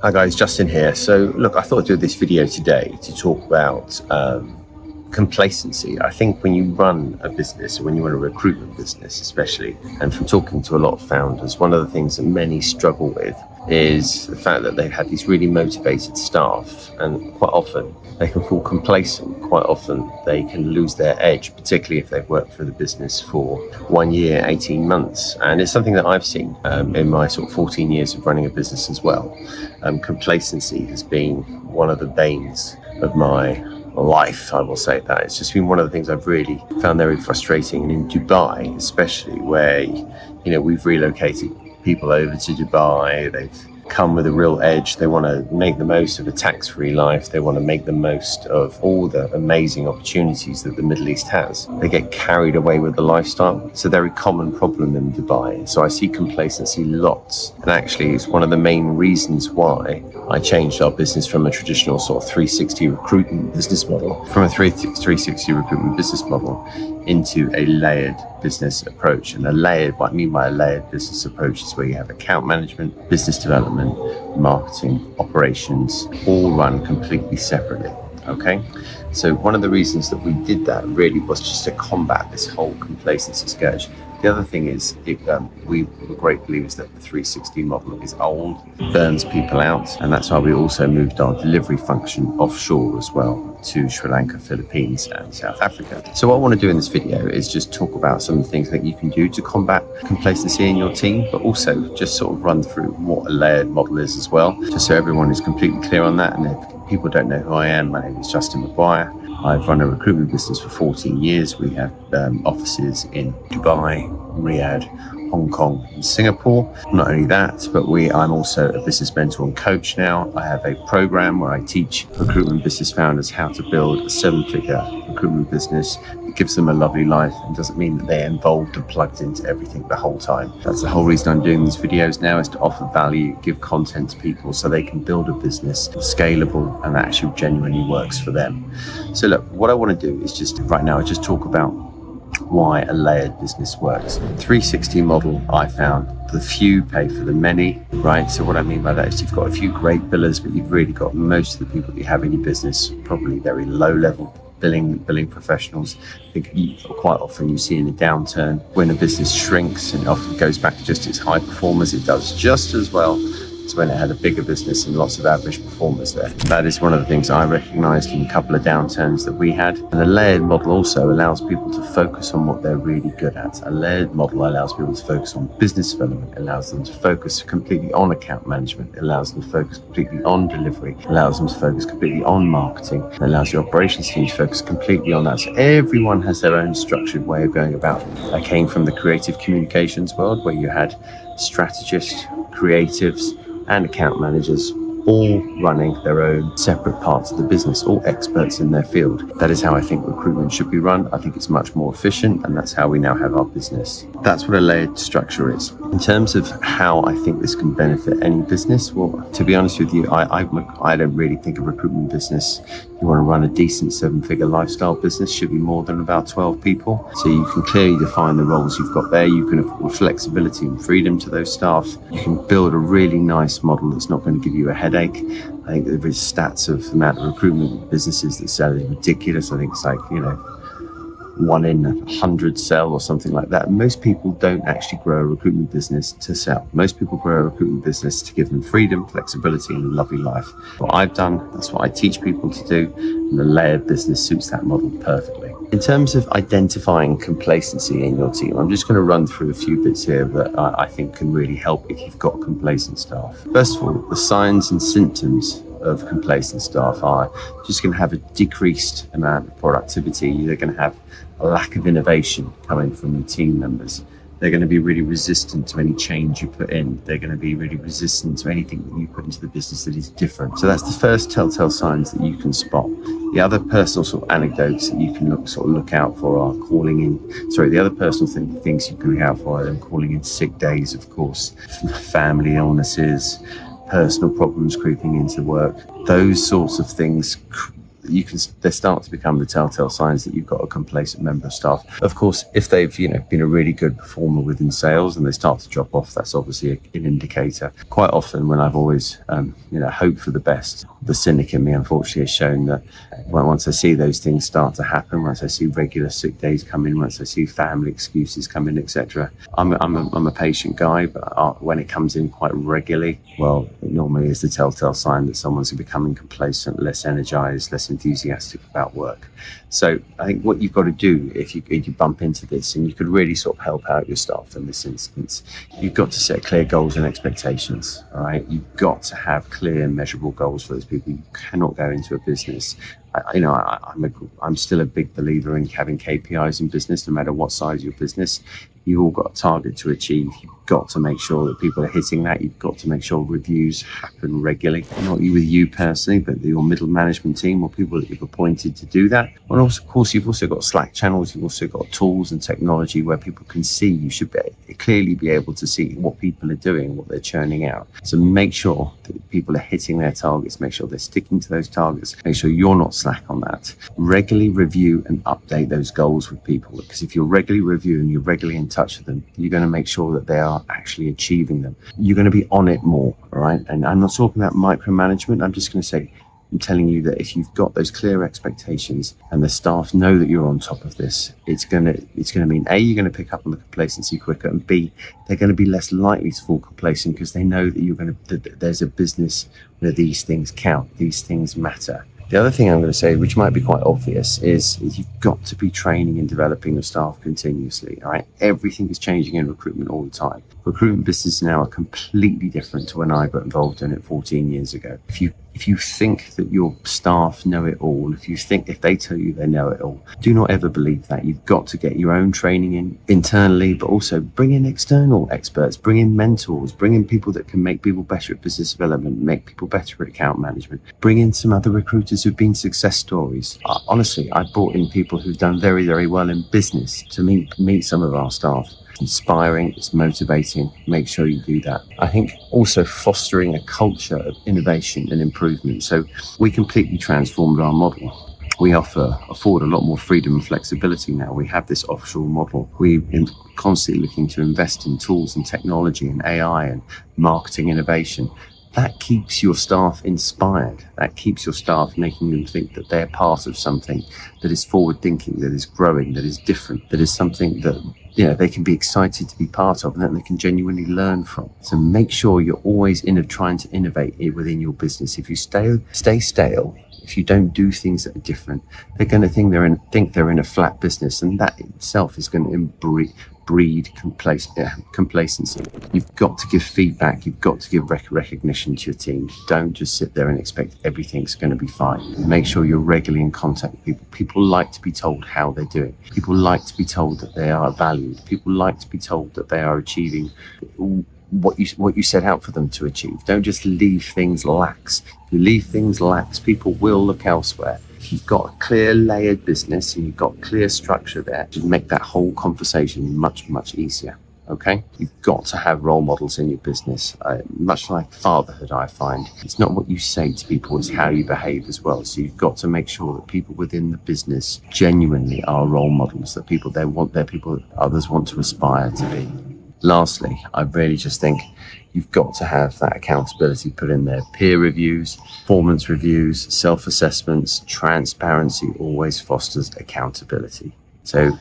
Hi guys, Justin here. So look, I thought I'd do this video today to talk about complacency. I think when you run a business, when you run a recruitment business especially, and from talking to a lot of founders, one of the things that many struggle with is the fact that they've had these really motivated staff, and quite often they can fall complacent. Quite often they can lose their edge, particularly if they've worked for the business for 1 year, 18 months. And it's something that I've seen in my sort of 14 years of running a business as well. Complacency has been one of the banes of my life, I will say that. It's just been one of the things I've really found very frustrating. And in Dubai, especially, where, we've relocated people over to Dubai, they've come with a real edge. They want to make the most of a tax-free life. They want to make the most of all the amazing opportunities that the Middle East has. They get carried away with the lifestyle. It's a very common problem in Dubai. So I see complacency lots. And actually, it's one of the main reasons why I changed our business from a traditional sort of 360 recruitment business model, into a layered business approach. And what I mean by a layered business approach is where you have account management, business development, marketing, operations, all run completely separately. Okay, so one of the reasons that we did that really was just to combat this whole complacency scourge. The other thing is, we were great believers that the 360 model is old, burns people out, and that's why we also moved our delivery function offshore as well to Sri Lanka, Philippines, and South Africa. So what I want to do in this video is just talk about some of the things that you can do to combat complacency in your team, but also just sort of run through what a layered model is as well, just so everyone is completely clear on that. And if people don't know who I am, my name is Justin Maguire. I've run a recruitment business for 14 years. We have offices in Dubai, Riyadh, Hong Kong, and Singapore. Not only that, but I'm also a business mentor and coach now. I have a program where I teach recruitment business founders how to build a 7-figure recruitment business. It gives them a lovely life and doesn't mean that they're involved and plugged into everything the whole time. That's the whole reason I'm doing these videos now, is to offer value, give content to people so they can build a business scalable and that actually genuinely works for them. So look, what I want to do is just talk about why a layered business works. 360 model, I found the few pay for the many, right? So what I mean by that is you've got a few great billers, but you've really got most of the people that you have in your business probably very low level billing professionals. I think quite often you see in a downturn when a business shrinks, and it often goes back to just its high performers, it does just as well as when it had a bigger business and lots of average performers there. That is one of the things I recognized in a couple of downturns that we had. And a layered model also allows people to focus on what they're really good at. A layered model allows people to focus on business development, allows them to focus completely on account management, allows them to focus completely on delivery, allows them to focus completely on marketing, allows the operations team to focus completely on that. So everyone has their own structured way of going about it. I came from the creative communications world where you had strategists, creatives, and account managers all running their own separate parts of the business, all experts in their field. That is how I think recruitment should be run. I think it's much more efficient, and that's how we now have our business. That's what a layered structure is. In terms of how I think this can benefit any business, well, to be honest with you, I don't really think a recruitment business, you want to run a decent 7-figure lifestyle business, should be more than about 12 people. So you can clearly define the roles you've got there. You can afford flexibility and freedom to those staff. You can build a really nice model that's not going to give you a headache. I think the stats of the amount of recruitment businesses that sell is ridiculous. I think it's like, 1 in 100 sell or something like that. Most people don't actually grow a recruitment business to sell. Most people grow a recruitment business to give them freedom, flexibility, and a lovely life. What I've done, that's what I teach people to do, and the layered business suits that model perfectly. In terms of identifying complacency in your team, I'm just going to run through a few bits here that I think can really help if you've got complacent staff. First of all, the signs and symptoms of complacent staff are just going to have a decreased amount of productivity. They're going to have a lack of innovation coming from your team members. They're going to be really resistant to any change you put in. They're going to be really resistant to anything that you put into the business that is different. So that's the first telltale signs that you can spot. The other personal sort of anecdotes that you can look out for are the other personal things you can look out for are them calling in sick days, of course, family illnesses, personal problems creeping into work. Those sorts of things they start to become the telltale signs that you've got a complacent member of staff. Of course, if they've been a really good performer within sales and they start to drop off, that's obviously an indicator. Quite often, when I've always hoped for the best, the cynic in me unfortunately has shown that once I see those things start to happen, once I see regular sick days come in, once I see family excuses come in, etc., I'm a patient guy, but when it comes in quite regularly, well, it normally is the telltale sign that someone's becoming complacent, less energized, less enthusiastic about work. So I think what you've got to do if you bump into this, and you could really sort of help out your staff in this instance, you've got to set clear goals and expectations. All right, you've got to have clear, measurable goals for those people. You cannot go into a business. I'm still a big believer in having KPIs in business, no matter what size of your business. You've all got a target to achieve. You've got to make sure that people are hitting that. You've got to make sure reviews happen regularly. Not with you personally, but your middle management team or people that you've appointed to do that. And also, of course, you've also got Slack channels. You've also got tools and technology where people can see. You should clearly be able to see what people are doing, what they're churning out. So make sure that people are hitting their targets. Make sure they're sticking to those targets. Make sure you're not slack on that. Regularly review and update those goals with people, because if you're regularly reviewing, you're regularly in touch with them, you're going to make sure that they are actually achieving them. You're going to be on it more, all right? And I'm not talking about micromanagement. I'm telling you that if you've got those clear expectations and the staff know that you're on top of this, it's going to mean A, you're going to pick up on the complacency quicker, and B, they're going to be less likely to fall complacent because they know that there's a business where these things count, these things matter. The other thing I'm going to say, which might be quite obvious, is you've got to be training and developing your staff continuously. All right, everything is changing in recruitment all the time. Recruitment business now are completely different to when I got involved in it 14 years ago. If you think that your staff know it all, if they tell you they know it all, do not ever believe that. You've got to get your own training in internally, but also bring in external experts, bring in mentors, bring in people that can make people better at business development, make people better at account management, bring in some other recruiters who've been success stories. Honestly, I brought in people who've done very, very well in business to meet some of our staff. It's inspiring, it's motivating. Make sure you do that. I think also fostering a culture of innovation and improvement. So we completely transformed our model. We afford a lot more freedom and flexibility now. We have this offshore model. We're constantly looking to invest in tools and technology and AI and marketing innovation. That keeps your staff inspired. That keeps your staff making them think that they're part of something that is forward thinking, that is growing, that is different, that is something that they can be excited to be part of and that they can genuinely learn from. So make sure you're always trying to innovate within your business. If you stay stale, if you don't do things that are different, they're going to think they're in a flat business, and that itself is going to breed complacency. You've got to give feedback. You've got to give recognition to your team. Don't just sit there and expect everything's going to be fine. Make sure you're regularly in contact with people. People like to be told how they're doing. People like to be told that they are valued. People like to be told that they are achieving what you set out for them to achieve. Don't just leave things lax. If you leave things lax, people will look elsewhere. If you've got a clear layered business and you've got clear structure there, to make that whole conversation much, much easier. Okay? You've got to have role models in your business. Much like fatherhood, I find, it's not what you say to people, it's how you behave as well. So you've got to make sure that people within the business genuinely are role models, that people that others want to aspire to be. Lastly, I really just think you've got to have that accountability put in there. Peer reviews, performance reviews, self-assessments, transparency always fosters accountability. So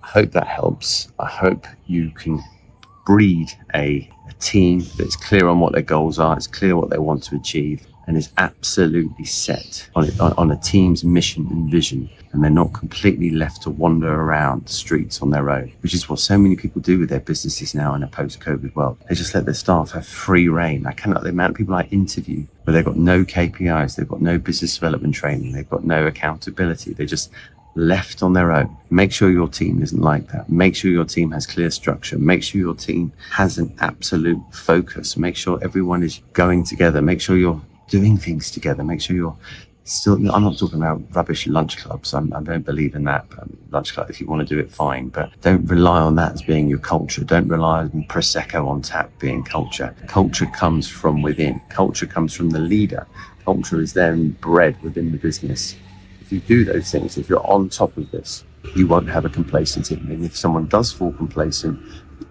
I hope that helps. I hope you can breed a team that's clear on what their goals are, it's clear what they want to achieve, and is absolutely set on a team's mission and vision, and they're not completely left to wander around the streets on their own, which is what so many people do with their businesses now in a post-COVID world. They just let their staff have free reign. The amount of people I interview where they've got no KPIs, they've got no business development training, they've got no accountability, they're just left on their own. Make sure your team isn't like that. Make sure your team has clear structure. Make sure your team has an absolute focus. Make sure everyone is going together. Make sure you're doing things together. Make sure you're still, I'm not talking about rubbish lunch clubs. I don't believe in that. Lunch club, if you want to do it, fine, but don't rely on that as being your culture. Don't rely on Prosecco on tap being culture. Culture comes from within. Culture comes from the leader. Culture is then bred within the business. If you do those things, if you're on top of this, you won't have a complacent team. And if someone does fall complacent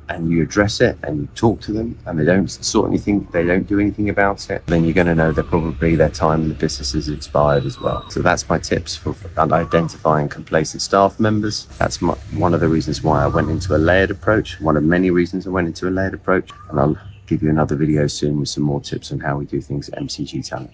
and you address it and you talk to them and they don't sort anything, they don't do anything about it, then you're going to know that probably their time in the business has expired as well. So that's my tips for identifying complacent staff members. That's one of the reasons why I went into a layered approach, one of many reasons I went into a layered approach. And I'll give you another video soon with some more tips on how we do things at MCG Talent.